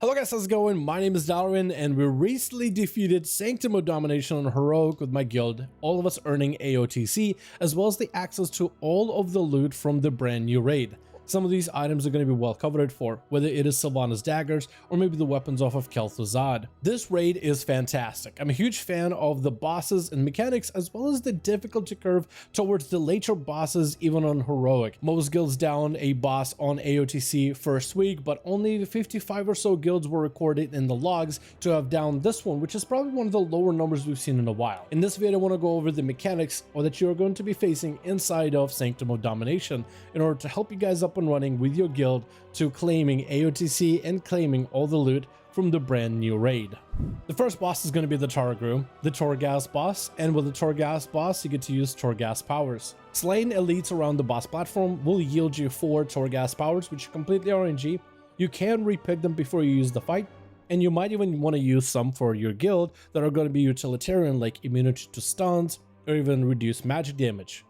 Hello guys, how's it going? My name is Dalaran and we recently defeated Sanctum of Domination on Heroic with my guild, all of us earning AOTC, as well as the access to all of the loot from the brand new raid. Some of these items are going to be well covered for, whether it is Sylvanas daggers or maybe the weapons off of Kel'thuzad. This raid is fantastic. I'm a huge fan of the bosses and mechanics, as well as the difficulty curve towards the later bosses even on Heroic. Most guilds down a boss on AOTC first week, but only 55 or so guilds were recorded in the logs to have down this one, which is probably one of the lower numbers we've seen in a while. In this video, I want to go over the mechanics that you're going to be facing inside of Sanctum of Domination in order to help you guys up and running with your guild to claiming AOTC and claiming all the loot from the brand new raid. The first boss is going to be the Targru, the Torghast boss, and with the Torghast boss you get to use Torghast powers. Slaying elites around the boss platform will yield you 4 Torghast powers, which are completely RNG. You can repick them before you use the fight, and you might even want to use some for your guild that are going to be utilitarian, like immunity to stuns or even reduce magic damage.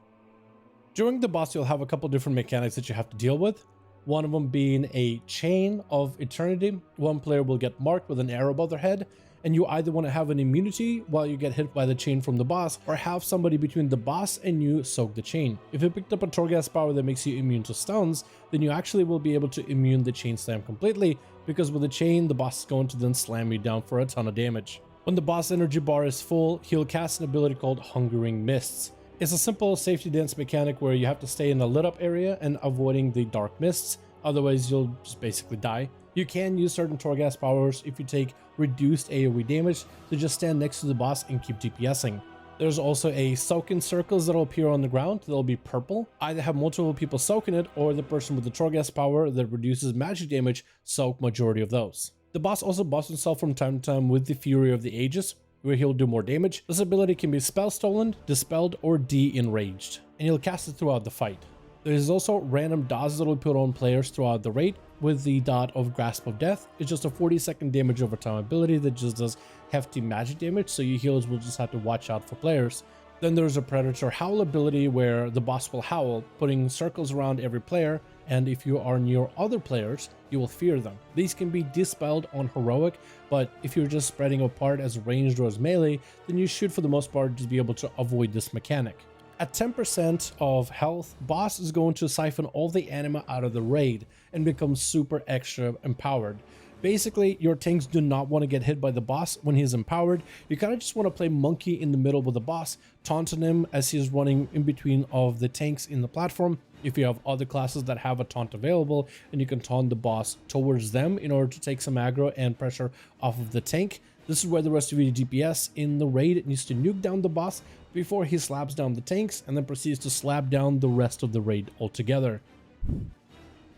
During the boss, you'll have a couple different mechanics that you have to deal with. One of them being a chain of eternity. One player will get marked with an arrow above their head, and you either want to have an immunity while you get hit by the chain from the boss, or have somebody between the boss and you soak the chain. If you picked up a Torghast power that makes you immune to stuns, then you actually will be able to immune the chain slam completely, because with the chain, the boss is going to then slam you down for a ton of damage. When the boss energy bar is full, he'll cast an ability called Hungering Mists. It's a simple safety dance mechanic where you have to stay in a lit up area and avoiding the dark mists, otherwise you'll just basically die. You can use certain Torghast powers if you take reduced AoE damage to just stand next to the boss and keep DPSing. There's also a soak-in circles that'll appear on the ground. They'll be purple. Either have multiple people soaking it, or the person with the Torghast power that reduces magic damage soak majority of those. The boss also buffs himself from time to time with the Fury of the Ages, where he'll do more damage. This ability can be spell stolen, dispelled, or de-enraged, and he'll cast it throughout the fight. There is also random dots that will put on players throughout the raid, with the dot of Grasp of Death. It's just a 40-second damage over time ability that just does hefty magic damage, so your healers will just have to watch out for players. Then there's a Predator Howl ability where the boss will howl, putting circles around every player, and if you are near other players, you will fear them. These can be dispelled on Heroic, but if you're just spreading apart as ranged or as melee, then you should for the most part just be able to avoid this mechanic. At 10% of health, boss is going to siphon all the anima out of the raid and become super extra empowered. Basically, your tanks do not want to get hit by the boss when he's empowered. You kind of just want to play monkey in the middle with the boss, taunting him as he's running in between of the tanks in the platform. If you have other classes that have a taunt available, and you can taunt the boss towards them in order to take some aggro and pressure off of the tank. This is where the rest of your DPS in the raid needs to nuke down the boss before he slaps down the tanks and then proceeds to slap down the rest of the raid altogether.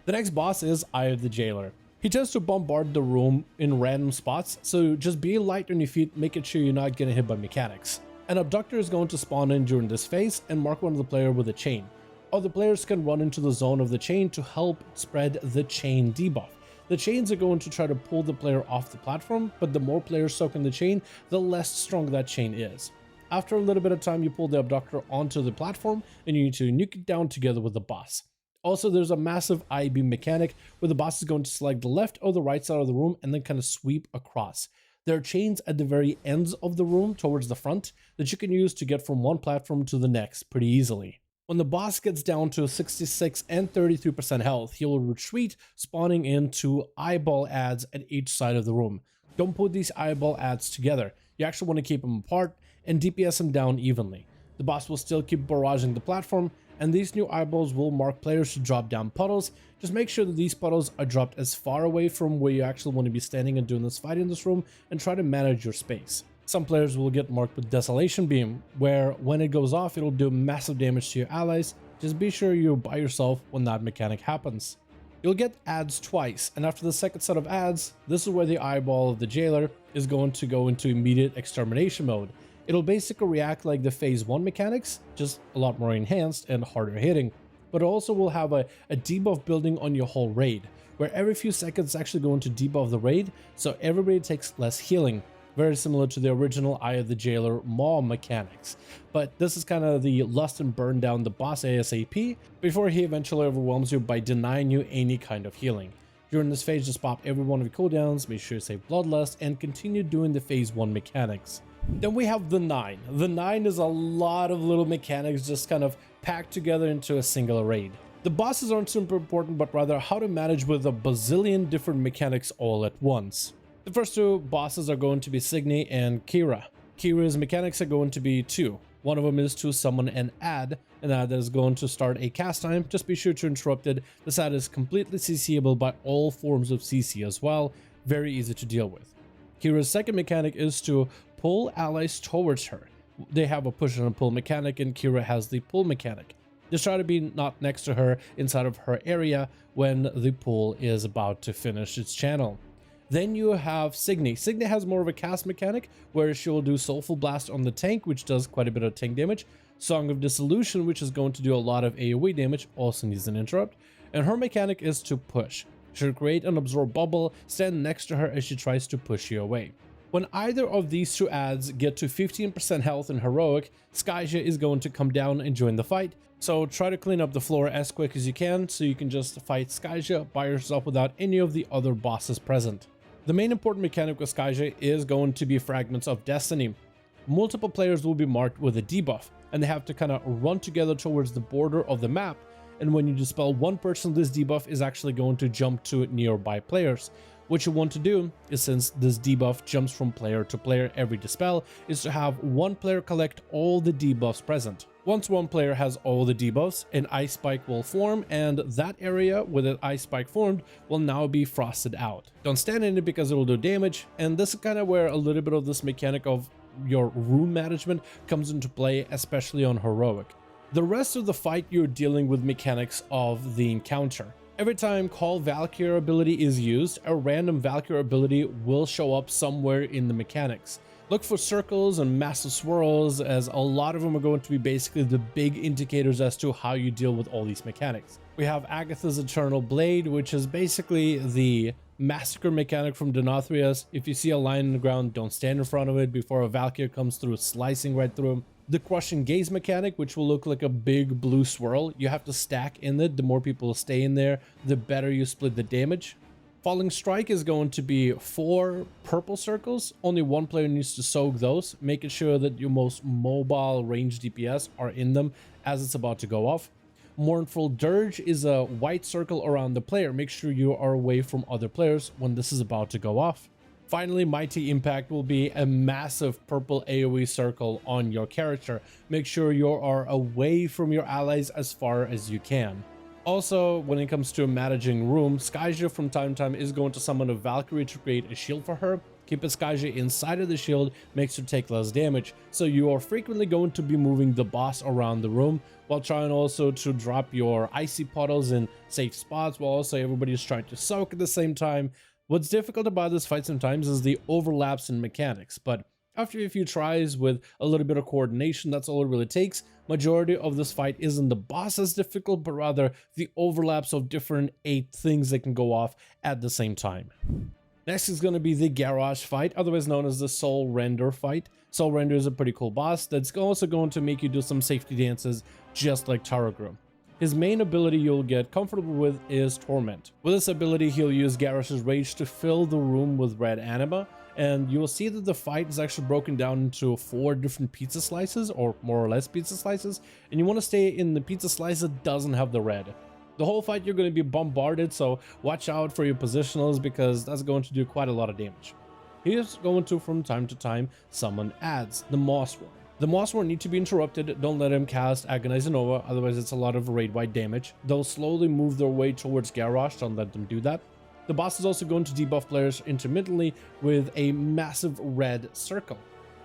The next boss is Eye of the Jailer. He tends to bombard the room in random spots, so just be light on your feet, making sure you're not getting hit by mechanics. An Abductor is going to spawn in during this phase and mark one of the player with a chain. Other players can run into the zone of the chain to help spread the chain debuff. The chains are going to try to pull the player off the platform, but the more players soak in the chain, the less strong that chain is. After a little bit of time, you pull the Abductor onto the platform and you need to nuke it down together with the boss. Also, there's a massive I-beam mechanic where the boss is going to select the left or the right side of the room and then kind of sweep across. There are chains at the very ends of the room towards the front that you can use to get from one platform to the next pretty easily. When the boss gets down to 66 and 33% health, he will retreat, spawning into eyeball adds at each side of the room. Don't put these eyeball adds together. You actually want to keep them apart and DPS them down evenly. The boss will still keep barraging the platform, and these new eyeballs will mark players to drop down puddles. Just make sure that these puddles are dropped as far away from where you actually want to be standing and doing this fight in this room, and try to manage your space. Some players will get marked with Desolation Beam, where when it goes off, it'll do massive damage to your allies. Just be sure you're by yourself when that mechanic happens. You'll get adds twice, and after the second set of adds, this is where the eyeball of the jailer is going to go into immediate extermination mode. It'll basically react like the phase 1 mechanics, just a lot more enhanced and harder hitting, but it also will have a debuff building on your whole raid, where every few seconds it's actually going to debuff the raid, so everybody takes less healing. Very similar to the original Eye of the Jailer Maw mechanics, but this is kind of the lust and burn down the boss ASAP before he eventually overwhelms you by denying you any kind of healing. During this phase, just pop every one of your cooldowns, make sure you save Bloodlust, and continue doing the phase 1 mechanics. Then we have the 9. The 9 is a lot of little mechanics just kind of packed together into a single raid. The bosses aren't super important, but rather how to manage with a bazillion different mechanics all at once. The first two bosses are going to be Signy and Kira. Kira's mechanics are going to be 2. One of them is to summon an ad, and that is going to start a cast time. Just be sure to interrupt it. This ad is completely CCable by all forms of CC as well. Very easy to deal with. Kira's second mechanic is to pull allies towards her. They have a push and a pull mechanic, and Kira has the pull mechanic. Just try to be not next to her, inside of her area when the pull is about to finish its channel. Then you have Signy. Signy has more of a cast mechanic where she will do Soulful Blast on the tank, which does quite a bit of tank damage. Song of Dissolution, which is going to do a lot of AoE damage, also needs an interrupt. And her mechanic is to push. She'll create an absorb bubble, stand next to her as she tries to push you away. When either of these two ads get to 15% health in Heroic, Skyja is going to come down and join the fight. So try to clean up the floor as quick as you can so you can just fight Skyja by yourself without any of the other bosses present. The main important mechanic with Skyja is going to be Fragments of Destiny. Multiple players will be marked with a debuff, and they have to kind of run together towards the border of the map, and when you dispel one person, this debuff is actually going to jump to nearby players. What you want to do is, since this debuff jumps from player to player every dispel, is to have one player collect all the debuffs present. Once one player has all the debuffs, an ice spike will form, and that area where the ice spike formed will now be frosted out. Don't stand in it because it will do damage, and this is kind of where a little bit of this mechanic of your rune management comes into play, especially on Heroic. The rest of the fight, you're dealing with mechanics of the encounter. Every time Call Valkyrie ability is used, a random Valkyrie ability will show up somewhere in the mechanics. Look for circles and massive swirls, as a lot of them are going to be basically the big indicators as to how you deal with all these mechanics. We have Agatha's Eternal Blade, which is basically the massacre mechanic from Denathrius. If you see a line in the ground, don't stand in front of it before a Valkyrie comes through, slicing right through them. The Crushing Gaze mechanic, which will look like a big blue swirl. You have to stack in it. The more people stay in there, the better you split the damage. Falling Strike is going to be 4 purple circles. Only one player needs to soak those, making sure that your most mobile range DPS are in them as it's about to go off. Mournful Dirge is a white circle around the player. Make sure you are away from other players when this is about to go off. Finally, Mighty Impact will be a massive purple AoE circle on your character. Make sure you are away from your allies as far as you can. Also, when it comes to managing room, Skyja from time to time is going to summon a Valkyrie to create a shield for her. Keeping Skyja inside of the shield makes her take less damage, so you are frequently going to be moving the boss around the room while trying also to drop your icy puddles in safe spots while also everybody is trying to soak at the same time. What's difficult about this fight sometimes is the overlaps in mechanics, but after a few tries with a little bit of coordination, that's all it really takes. Majority of this fight isn't the boss as difficult, but rather the overlaps of different 8 things that can go off at the same time. Next is going to be the Garrosh fight, otherwise known as the Soul Render fight. Soul Render is a pretty cool boss that's also going to make you do some safety dances just like Taragru. His main ability you'll get comfortable with is Torment. With this ability, he'll use Garrosh's Rage to fill the room with red anima, and you'll see that the fight is actually broken down into 4 different pizza slices, or more or less pizza slices, and you want to stay in the pizza slice that doesn't have the red. The whole fight you're going to be bombarded, so watch out for your positionals because that's going to do quite a lot of damage. He is going to, from time to time, summon ads, the Mossworm. The Mossworm need to be interrupted. Don't let him cast Agonizing Nova, otherwise it's a lot of raid-wide damage. They'll slowly move their way towards Garrosh, don't let them do that. The boss is also going to debuff players intermittently with a massive red circle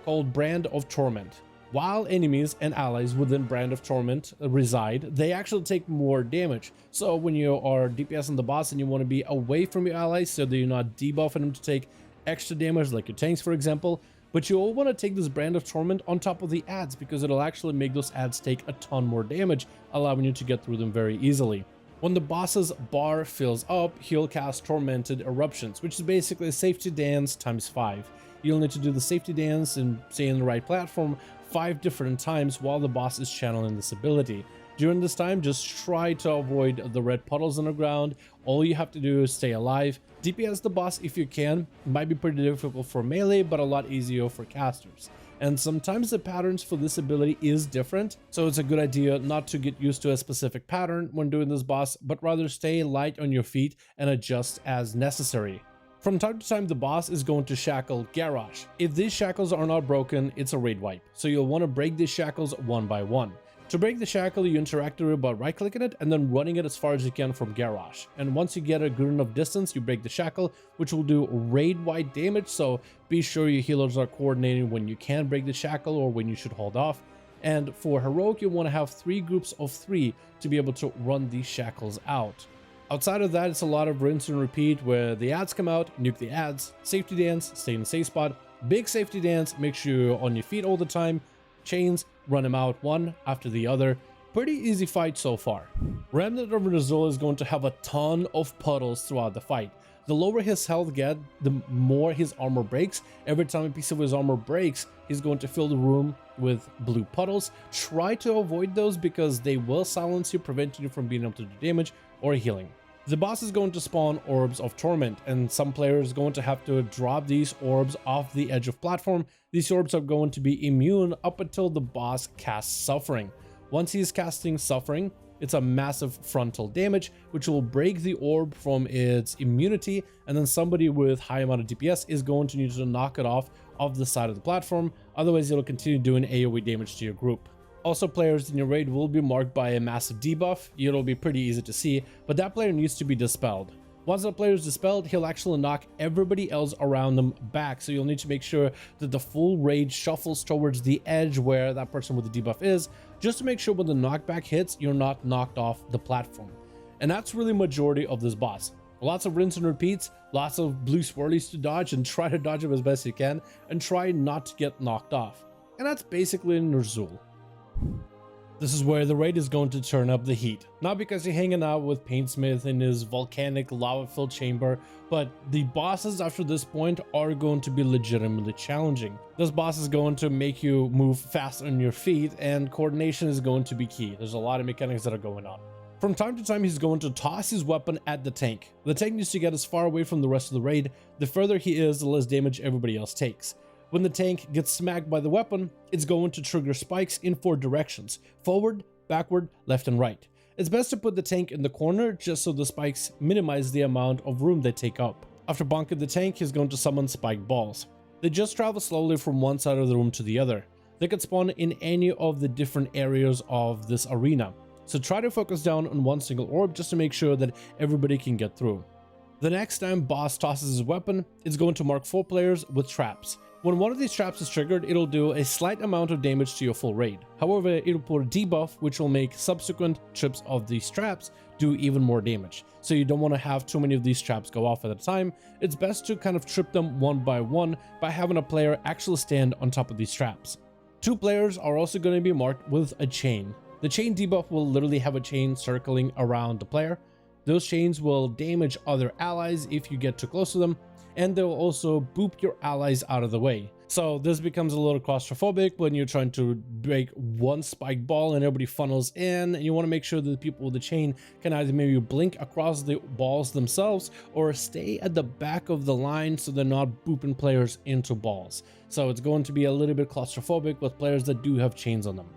called Brand of Torment. While enemies and allies within Brand of Torment reside, they actually take more damage. So when you are DPSing the boss and you want to be away from your allies so that you're not debuffing them to take extra damage like your tanks for example, but you all want to take this Brand of Torment on top of the ads because it'll actually make those ads take a ton more damage, allowing you to get through them very easily. When the boss's bar fills up, he'll cast Tormented Eruptions, which is basically a safety dance times 5. You'll need to do the safety dance and stay in the right platform 5 different times while the boss is channeling this ability. During this time, just try to avoid the red puddles on the ground. All you have to do is stay alive. DPS the boss if you can. It might be pretty difficult for melee, but a lot easier for casters. And sometimes the patterns for this ability is different, so it's a good idea not to get used to a specific pattern when doing this boss, but rather stay light on your feet and adjust as necessary. From time to time, the boss is going to shackle Garrosh. If these shackles are not broken, it's a raid wipe, so you'll want to break these shackles one by one. To break the shackle, you interact with it by right-clicking it and then running it as far as you can from Garrosh. And once you get a good enough distance, you break the shackle, which will do raid-wide damage, so be sure your healers are coordinating when you can break the shackle or when you should hold off. And for Heroic, you want to have 3 groups of 3 to be able to run these shackles out. Outside of that, it's a lot of rinse and repeat where the ads come out, nuke the ads, safety dance, stay in a safe spot, big safety dance, make sure you're on your feet all the time, chains, run them out one after the other. Pretty easy fight so far. Remnant of Azul is going to have a ton of puddles throughout the fight. The lower his health gets, the more his armor breaks. Every time a piece of his armor breaks, he's going to fill the room with blue puddles. Try to avoid those because they will silence you, preventing you from being able to do damage or healing. The boss is going to spawn orbs of torment, and some players are going to have to drop these orbs off the edge of platform. These orbs are going to be immune up until the boss casts suffering. Once he's casting suffering, it's a massive frontal damage, which will break the orb from its immunity, and then somebody with high amount of DPS is going to need to knock it off of the side of the platform. Otherwise, it'll continue doing AoE damage to your group. Also, players in your raid will be marked by a massive debuff. It'll be pretty easy to see, but that player needs to be dispelled. Once that player is dispelled, he'll actually knock everybody else around them back, so you'll need to make sure that the full raid shuffles towards the edge where that person with the debuff is, just to make sure when the knockback hits, you're not knocked off the platform. And that's really majority of this boss. Lots of rinse and repeats, lots of blue swirlies to dodge, and try to dodge them as best you can, and try not to get knocked off. And that's basically Ner'zhul. This is where the raid is going to turn up the heat. Not because you're hanging out with Paintsmith in his volcanic lava-filled chamber, but the bosses after this point are going to be legitimately challenging. This boss is going to make you move fast on your feet, and coordination is going to be key. There's a lot of mechanics that are going on. From time to time, he's going to toss his weapon at the tank. The tank needs to get as far away from the rest of the raid. The further he is, the less damage everybody else takes. When the tank gets smacked by the weapon, it's going to trigger spikes in 4 directions: forward, backward, left, and right. It's best to put the tank in the corner just so the spikes minimize the amount of room they take up. After bonking the tank, he's going to summon spike balls. They just travel slowly from one side of the room to the other. They can spawn in any of the different areas of this arena, so try to focus down on one single orb just to make sure that everybody can get through. The next time boss tosses his weapon, it's going to mark 4 players with traps. When one of these traps is triggered, it'll do a slight amount of damage to your full raid. However, it'll put a debuff, which will make subsequent trips of these traps do even more damage. So you don't want to have too many of these traps go off at a time. It's best to kind of trip them one by one by having a player actually stand on top of these traps. 2 players are also going to be marked with a chain. The chain debuff will literally have a chain circling around the player. Those chains will damage other allies if you get too close to them, and they'll also boop your allies out of the way. So this becomes a little claustrophobic when you're trying to break one spike ball and everybody funnels in, and you want to make sure that the people with the chain can either maybe blink across the balls themselves or stay at the back of the line so they're not booping players into balls. So it's going to be a little bit claustrophobic with players that do have chains on them.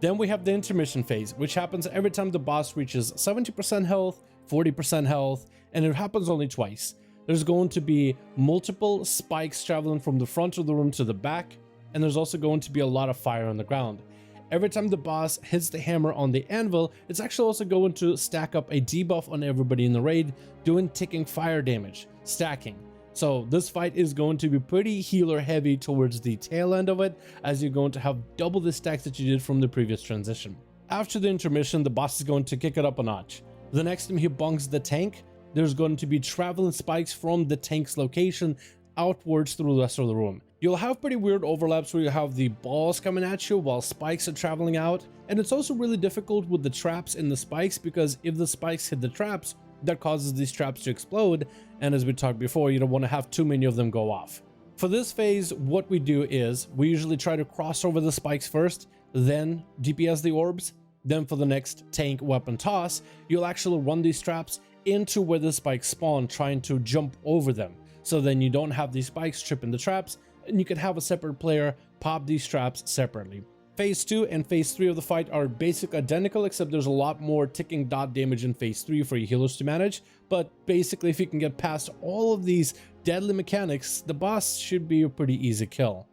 Then we have the Intermission Phase, which happens every time the boss reaches 70% health, 40% health, and it happens only twice. There's going to be multiple spikes traveling from the front of the room to the back, and there's also going to be a lot of fire on the ground. Every time the boss hits the hammer on the anvil, it's actually also going to stack up a debuff on everybody in the raid, doing ticking fire damage, stacking. So this fight is going to be pretty healer heavy towards the tail end of it, as you're going to have double the stacks that you did from the previous transition. After the intermission, the boss is going to kick it up a notch. The next time he bonks the tank, there's going to be traveling spikes from the tank's location outwards through the rest of the room. You'll have pretty weird overlaps where you have the balls coming at you while spikes are traveling out, and it's also really difficult with the traps and the spikes, because if the spikes hit the traps, that causes these traps to explode, and as we talked before, you don't want to have too many of them go off. For this phase, what we do is we usually try to cross over the spikes first, then DPS the orbs, Then for the next tank weapon toss, you'll actually run these traps into where the spikes spawn, trying to jump over them. So then you don't have these spikes tripping the traps, and you can have a separate player pop these traps separately. Phase 2 and Phase 3 of the fight are basically identical, except there's a lot more ticking dot damage in Phase 3 for your healers to manage. But basically, if you can get past all of these deadly mechanics, the boss should be a pretty easy kill.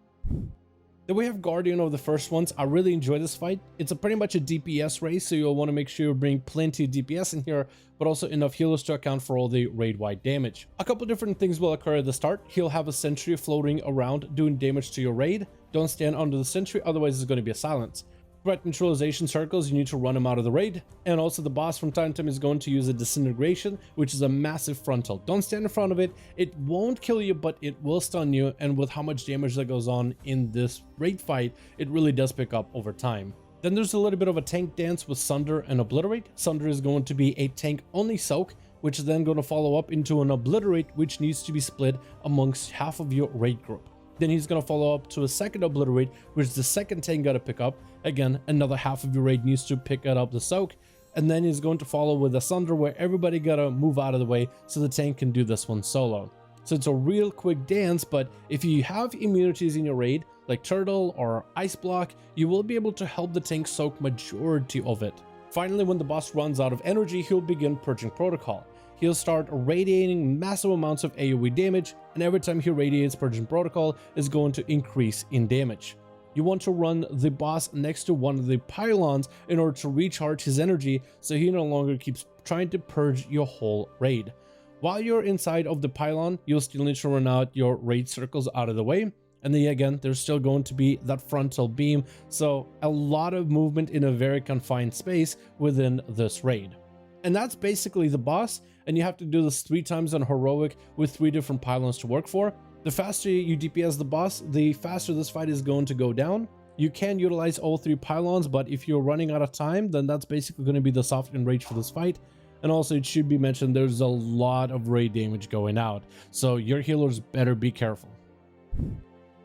Then we have Guardian of the first ones. I really enjoy this fight. It's pretty much a DPS race, so you'll want to make sure you bring plenty of DPS in here, but also enough healers to account for all the raid-wide damage. A couple different things will occur at the start. He'll have a sentry floating around doing damage to your raid. Don't stand under the sentry, otherwise it's going to be a silence. Threat neutralization circles, you need to run him out of the raid. And also the boss from time to time is going to use a disintegration, which is a massive frontal. Don't stand in front of it. It won't kill you, but it will stun you. And with how much damage that goes on in this raid fight, it really does pick up over time. Then there's a little bit of a tank dance with Sunder and Obliterate. Sunder is going to be a tank only soak, which is then going to follow up into an Obliterate, which needs to be split amongst half of your raid group. Then he's going to follow up to a second Obliterate, which is the second tank got to pick up. Again, another half of your raid needs to pick it up the soak. And then he's going to follow with a Sunder, where everybody got to move out of the way so the tank can do this one solo. So it's a real quick dance, but if you have immunities in your raid, like Turtle or Ice Block, you will be able to help the tank soak majority of it. Finally, when the boss runs out of energy, he'll begin Purging Protocol. He'll start radiating massive amounts of AoE damage, and every time he radiates, Purging Protocol is going to increase in damage. You want to run the boss next to one of the pylons in order to recharge his energy, so he no longer keeps trying to purge your whole raid. While you're inside of the pylon, you'll still need to run out your raid circles out of the way, and then again, there's still going to be that frontal beam, so a lot of movement in a very confined space within this raid. And that's basically the boss, and you have to do this 3 times on Heroic with 3 different pylons to work for. The faster you DPS the boss, the faster this fight is going to go down. You can utilize all 3 pylons, but if you're running out of time, then that's basically going to be the soft enrage for this fight. And also, it should be mentioned, there's a lot of raid damage going out, so your healers better be careful.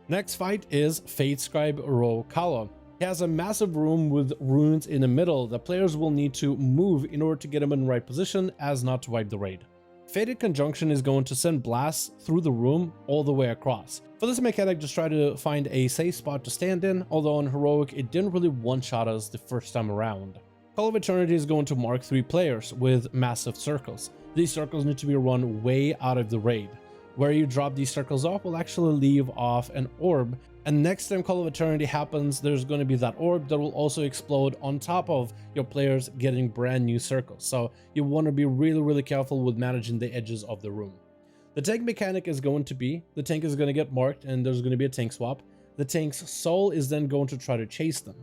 Next fight is Fate Scribe Ro Kala. He has a massive room with runes in the middle that players will need to move in order to get him in the right position as not to wipe the raid. Fated Conjunction is going to send blasts through the room all the way across. For this mechanic, just try to find a safe spot to stand in, although on Heroic it didn't really one-shot us the first time around. Call of Eternity is going to mark 3 players with massive circles. These circles need to be run way out of the raid. Where you drop these circles off will actually leave off an orb, and next time Call of Eternity happens, there's going to be that orb that will also explode on top of your players getting brand new circles. So you want to be really careful with managing the edges of the room. The tank mechanic is going to be, the tank is going to get marked and there's going to be a tank swap. The tank's soul is then going to try to chase them.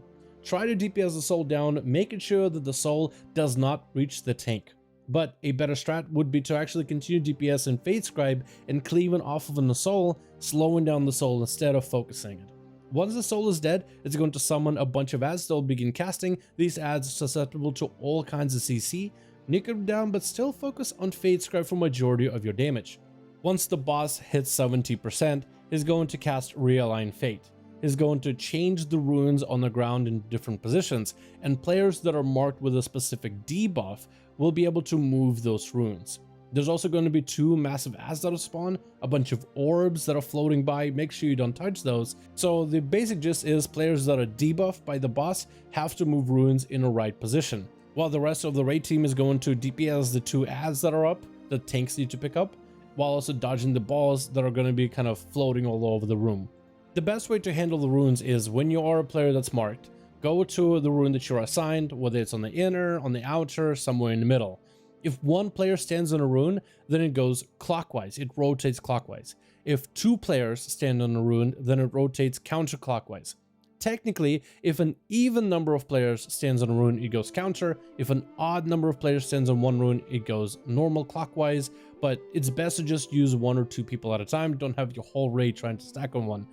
Try to DPS the soul down, making sure that the soul does not reach the tank. But a better strat would be to actually continue DPS in Fate Scribe and cleaving off of the soul, slowing down the soul instead of focusing it. Once the soul is dead, it's going to summon a bunch of ads that will begin casting. These ads are susceptible to all kinds of CC. Nuke them down, but still focus on Fate Scribe for majority of your damage. Once the boss hits 70%, he's going to cast Realign Fate. He's going to change the runes on the ground in different positions, and players that are marked with a specific debuff will be able to move those runes. There's also going to be 2 massive ads that'll spawn, a bunch of orbs that are floating by. Make sure you don't touch those. So the basic gist is players that are debuffed by the boss have to move runes in a right position, while the rest of the raid team is going to DPS the 2 ads that are up, that tanks need to pick up, while also dodging the balls that are going to be kind of floating all over the room. The best way to handle the runes is when you are a player that's marked, go to the rune that you're assigned, whether it's on the inner, on the outer, somewhere in the middle. If one player stands on a rune, then it goes clockwise, it rotates clockwise. If 2 players stand on a rune, then it rotates counterclockwise. Technically, if an even number of players stands on a rune, it goes counter. If an odd number of players stands on one rune, it goes normal clockwise, but it's best to just use 1 or 2 people at a time. Don't have your whole raid trying to stack on one.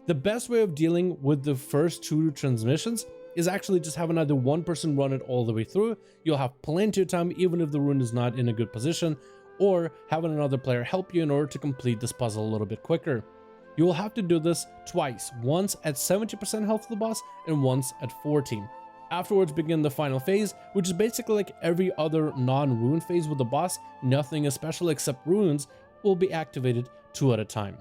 The best way of dealing with the first 2 transmissions is actually just having either one person run it all the way through. You'll have plenty of time even if the rune is not in a good position, or having another player help you in order to complete this puzzle a little bit quicker. You will have to do this twice, once at 70% health of the boss and once at 14. Afterwards begin the final phase, which is basically like every other non-rune phase with the boss. Nothing is special except runes will be activated 2 at a time.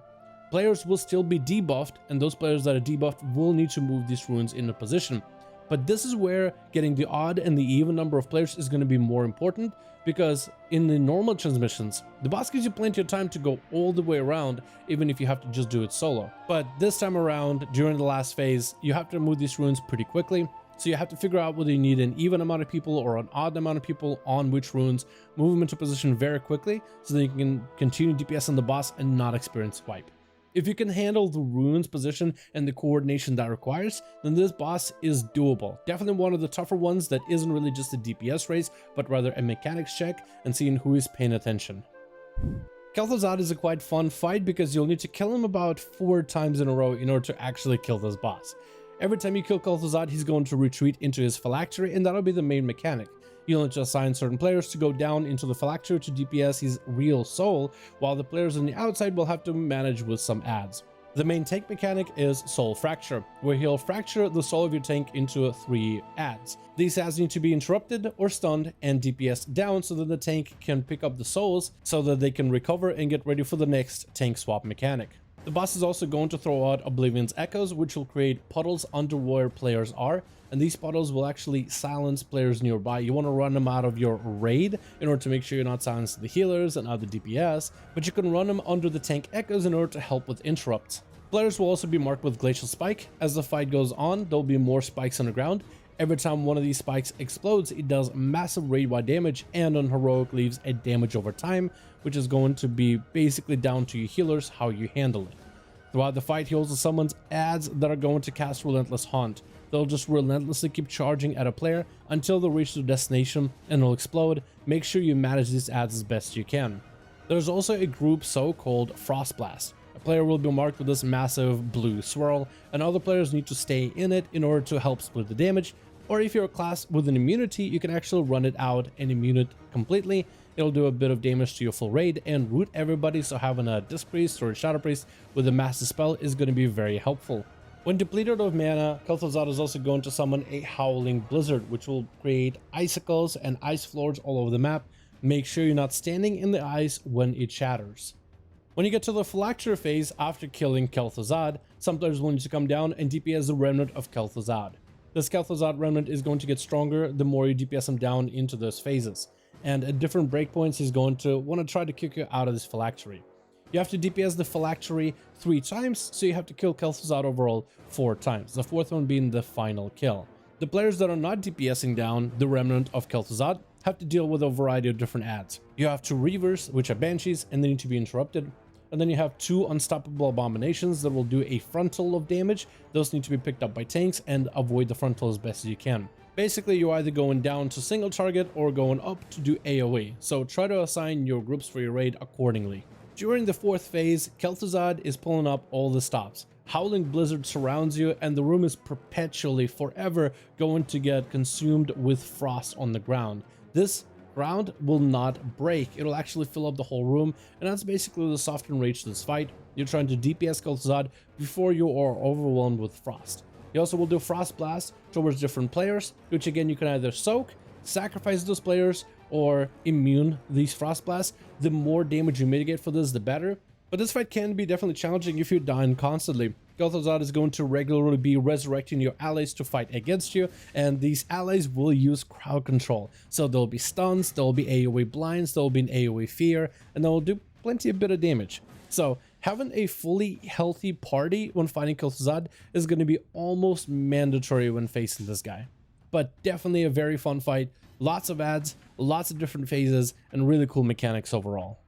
Players will still be debuffed, and those players that are debuffed will need to move these runes into position. But this is where getting the odd and the even number of players is going to be more important, because in the normal transmissions, the boss gives you plenty of time to go all the way around, even if you have to just do it solo. But this time around, during the last phase, you have to move these runes pretty quickly. So you have to figure out whether you need an even amount of people or an odd amount of people on which runes, move them into position very quickly so that you can continue DPS on the boss and not experience wipe. If you can handle the runes position and the coordination that requires, then this boss is doable. Definitely one of the tougher ones that isn't really just a DPS race, but rather a mechanics check and seeing who is paying attention. Kel'thuzad is a quite fun fight because you'll need to kill him about 4 times in a row in order to actually kill this boss. Every time you kill Kel'thuzad, he's going to retreat into his phylactery, and that'll be the main mechanic. You'll need to assign certain players to go down into the phylactery to DPS his real soul, while the players on the outside will have to manage with some adds. The main tank mechanic is Soul Fracture, where he'll fracture the soul of your tank into 3 adds. These adds need to be interrupted or stunned and DPS down so that the tank can pick up the souls so that they can recover and get ready for the next tank swap mechanic. The boss is also going to throw out Oblivion's Echoes, which will create puddles under where players are, and these puddles will actually silence players nearby. You want to run them out of your raid in order to make sure you're not silencing the healers and other DPS, but you can run them under the tank echoes in order to help with interrupts. Players will also be marked with Glacial Spike. As the fight goes on, there'll be more spikes on the ground. Every time one of these spikes explodes, it does massive raid-wide damage, and on Heroic leaves a damage over time, which is going to be basically down to your healers how you handle it. Throughout the fight, he also summons adds that are going to cast Relentless Haunt. They'll just relentlessly keep charging at a player until they reach their destination and will explode. Make sure you manage these adds as best you can. There's also a group so-called Frost Blast. A player will be marked with this massive blue swirl, and other players need to stay in it in order to help split the damage. Or if you're a class with an immunity, you can actually run it out and immune it completely. It'll do a bit of damage to your full raid and root everybody, so having a Disc Priest or a Shadow Priest with a master spell is going to be very helpful. When depleted of mana, Kel'thuzad is also going to summon a Howling Blizzard, which will create icicles and ice floors all over the map. Make sure you're not standing in the ice when it shatters. When you get to the Phylacter phase after killing Kel'thuzad, some players will need to come down and DPS the remnant of Kel'thuzad. This Kel'thuzad remnant is going to get stronger the more you DPS him down into those phases, and at different breakpoints he's going to want to try to kick you out of this phylactery. You have to DPS the phylactery 3 times, so you have to kill Kel'thuzad overall 4 times, the 4th one being the final kill. The players that are not DPSing down the remnant of Kel'thuzad have to deal with a variety of different adds. You have 2 Reavers, which are Banshees, and they need to be interrupted. And then you have 2 Unstoppable Abominations that will do a frontal of damage. Those need to be picked up by tanks and avoid the frontal as best as you can. Basically, you're either going down to single target or going up to do AoE, so try to assign your groups for your raid accordingly. During the 4th phase, Kel'thuzad is pulling up all the stops. Howling Blizzard surrounds you, and the room is perpetually, forever, going to get consumed with frost on the ground. This ground will not break, it'll actually fill up the whole room, and that's basically the soft and rage to this fight. You're trying to DPS Kel'thuzad before you are overwhelmed with frost. You also will do Frost Blast towards different players, which again you can either soak, sacrifice those players, or immune these Frost Blasts. The more damage you mitigate for this, the better. But this fight can be definitely challenging if you're dying constantly. Kel'thuzad is going to regularly be resurrecting your allies to fight against you, and these allies will use crowd control. So there'll be stuns, there'll be AoE blinds, there'll be an AoE fear, and they'll do plenty of bit of damage. So having a fully healthy party when fighting Kel'thuzad is going to be almost mandatory when facing this guy. But definitely a very fun fight, lots of adds, lots of different phases, and really cool mechanics overall.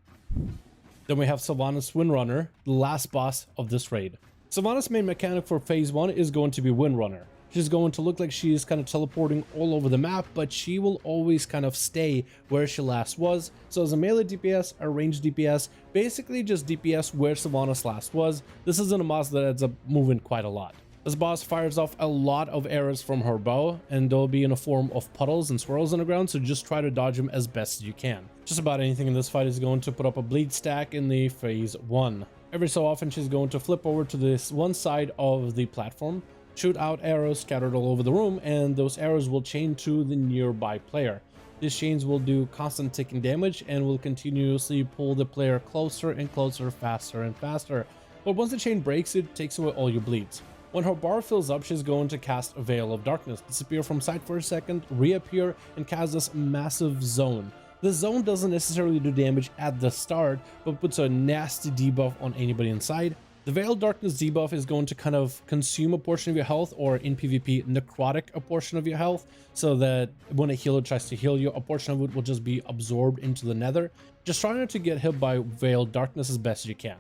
Then we have Sylvanas Windrunner, the last boss of this raid. Sylvanas' main mechanic for phase 1 is going to be Windrunner. She's going to look like she is kind of teleporting all over the map, but she will always kind of stay where she last was. So as a melee DPS, a ranged DPS, basically just DPS where Sylvanas last was. This isn't a boss that ends up moving quite a lot. This boss fires off a lot of arrows from her bow, and they'll be in a form of puddles and swirls on the ground, so just try to dodge them as best as you can. Just about anything in this fight is going to put up a bleed stack in the phase 1. Every so often she's going to flip over to this one side of the platform, Shoot out arrows scattered all over the room, and those arrows will chain to the nearby player. These chains will do constant ticking damage and will continuously pull the player closer and closer, faster and faster. But once the chain breaks, it takes away all your bleeds. When her bar fills up, she's going to cast a Veil of Darkness, disappear from sight for a second, reappear, and cast this massive zone. The zone doesn't necessarily do damage at the start, but puts a nasty debuff on anybody inside. The Veil of Darkness debuff is going to kind of consume a portion of your health, or in PvP, necrotic a portion of your health, so that when a healer tries to heal you, a portion of it will just be absorbed into the nether. Just try not to get hit by Veil of Darkness as best as you can.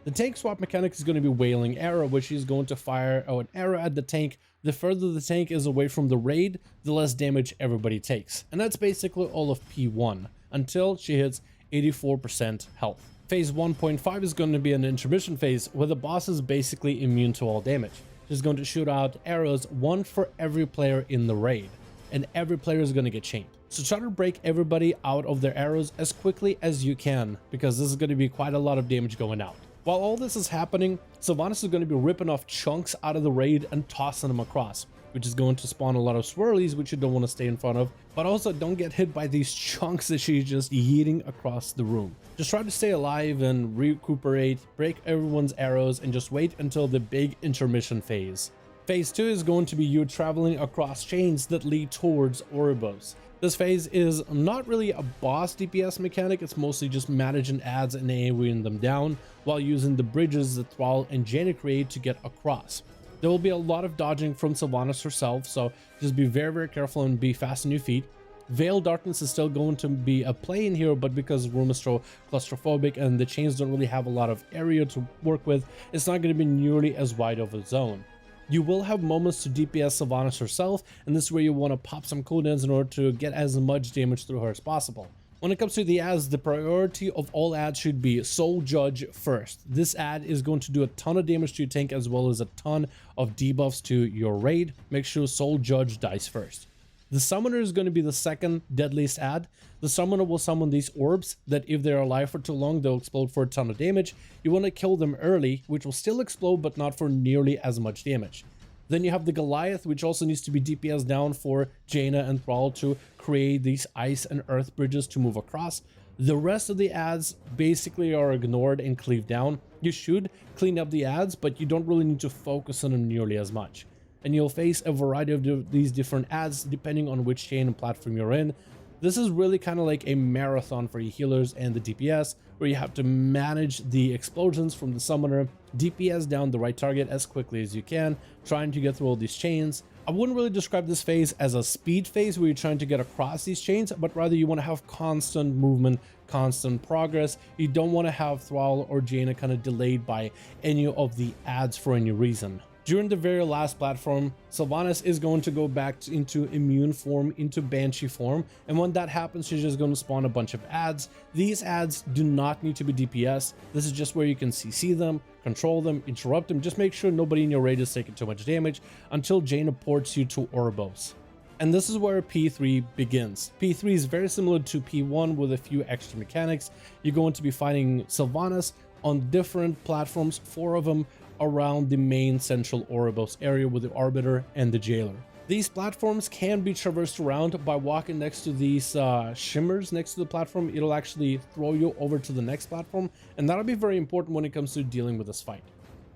The tank swap mechanic is going to be Wailing Arrow, which is going to fire an arrow at the tank. The further the tank is away from the raid, the less damage everybody takes. And that's basically all of P1, until she hits 84% health. Phase 1.5 is going to be an intermission phase, where the boss is basically immune to all damage. She's going to shoot out arrows, one for every player in the raid, and every player is going to get chained. So try to break everybody out of their arrows as quickly as you can, because this is going to be quite a lot of damage going out. While all this is happening, Sylvanas is going to be ripping off chunks out of the raid and tossing them across, which is going to spawn a lot of swirlies, which you don't want to stay in front of, but also don't get hit by these chunks that she's just yeeting across the room. Just try to stay alive and recuperate, break everyone's arrows, and just wait until the big intermission phase. Phase 2 is going to be you traveling across chains that lead towards Ouroboros. This phase is not really a boss DPS mechanic, it's mostly just managing adds and AoEing them down while using the bridges that Thrall and Jaina create to get across. There will be a lot of dodging from Sylvanas herself, so just be very careful and be fast on your feet. Veil Darkness is still going to be a play in here, but because room is so claustrophobic and the chains don't really have a lot of area to work with, it's not going to be nearly as wide of a zone. You will have moments to DPS Sylvanas herself, and this is where you want to pop some cooldowns in order to get as much damage through her as possible. When it comes to the ads, the priority of all ads should be Soul Judge first. This ad is going to do a ton of damage to your tank as well as a ton of debuffs to your raid. Make sure Soul Judge dies first. The Summoner is going to be the second deadliest ad. The Summoner will summon these orbs that if they're alive for too long, they'll explode for a ton of damage. You want to kill them early, which will still explode, but not for nearly as much damage. Then you have the Goliath, which also needs to be DPS down for Jaina and Thrall to create these ice and earth bridges to move across. The rest of the ads basically are ignored and cleaved down. You should clean up the ads, but you don't really need to focus on them nearly as much. And you'll face a variety of these different ads depending on which chain and platform you're in. This is really kind of like a marathon for your healers and the DPS, where you have to manage the explosions from the Summoner, DPS down the right target as quickly as you can, trying to get through all these chains. I wouldn't really describe this phase as a speed phase where you're trying to get across these chains, but rather you want to have constant movement, constant progress. You don't want to have Thrall or Jaina kind of delayed by any of the ads for any reason. During the very last platform, Sylvanas is going to go back into immune form, into Banshee form, and when that happens, she's just going to spawn a bunch of ads. These ads do not need to be DPS. This is just where you can CC them, control them, interrupt them. Just make sure nobody in your raid is taking too much damage until Jaina ports you to Ouroboros. And this is where P3 begins. P3 is very similar to P1 with a few extra mechanics. You're going to be fighting Sylvanas on different platforms, 4 of them, around the main central Ouroboros area with the Arbiter and the Jailer. These platforms can be traversed around by walking next to these shimmers next to the platform. It'll actually throw you over to the next platform, and that'll be very important when it comes to dealing with this fight.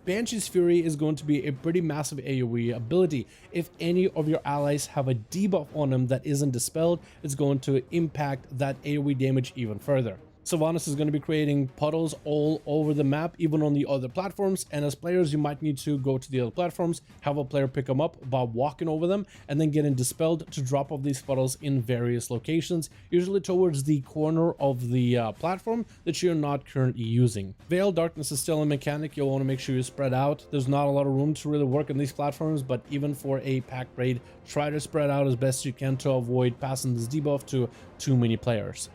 Banshee's Fury is going to be a pretty massive AoE ability. If any of your allies have a debuff on them that isn't dispelled, it's going to impact that AoE damage even further. Sylvanas is going to be creating puddles all over the map, even on the other platforms, and as players you might need to go to the other platforms, have a player pick them up by walking over them, and then getting dispelled to drop off these puddles in various locations, usually towards the corner of the platform that you're not currently using. Veil Darkness is still a mechanic. You'll want to make sure you spread out. There's not a lot of room to really work on these platforms, but even for a packed raid, try to spread out as best you can to avoid passing this debuff to too many players.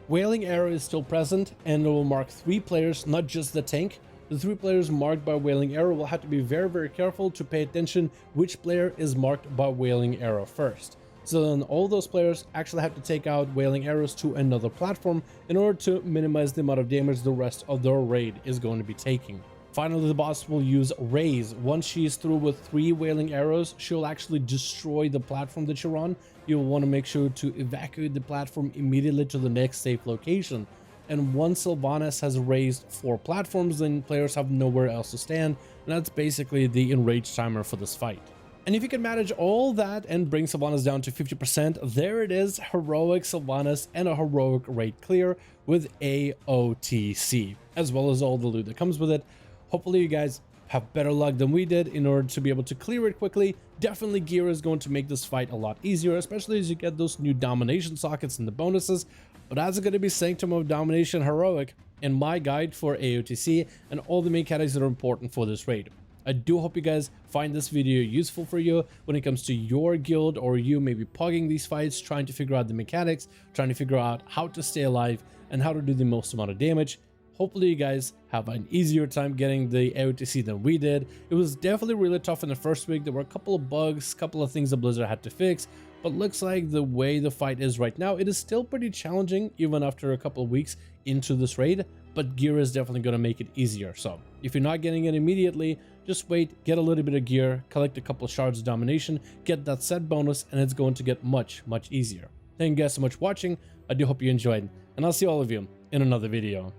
Wailing Arrow is still present, and it will mark 3 players, not just the tank. The 3 players marked by Wailing Arrow will have to be very careful to pay attention which player is marked by Wailing Arrow first. So then all those players actually have to take out Wailing Arrows to another platform in order to minimize the amount of damage the rest of their raid is going to be taking. Finally, the boss will use Raise. Once she is through with 3 wailing arrows, she'll actually destroy the platform that you're on. You'll want to make sure to evacuate the platform immediately to the next safe location. And once Sylvanas has raised 4 platforms, then players have nowhere else to stand, and that's basically the enrage timer for this fight. And if you can manage all that and bring Sylvanas down to 50%, there it is, heroic Sylvanas and a heroic raid clear with AOTC, as well as all the loot that comes with it. Hopefully you guys have better luck than we did in order to be able to clear it quickly. Definitely gear is going to make this fight a lot easier, especially as you get those new domination sockets and the bonuses. But that's going to be Sanctum of Domination Heroic and my guide for AOTC and all the mechanics that are important for this raid. I do hope you guys find this video useful for you when it comes to your guild, or you maybe pugging these fights, trying to figure out the mechanics, trying to figure out how to stay alive and how to do the most amount of damage. Hopefully you guys have an easier time getting the AOTC than we did. It was definitely really tough in the first week. There were a couple of bugs, a couple of things that Blizzard had to fix, but looks like the way the fight is right now, it is still pretty challenging even after a couple of weeks into this raid, but gear is definitely going to make it easier. So if you're not getting it immediately, just wait, get a little bit of gear, collect a couple of shards of domination, get that set bonus, and it's going to get much easier. Thank you guys so much for watching. I do hope you enjoyed, and I'll see all of you in another video.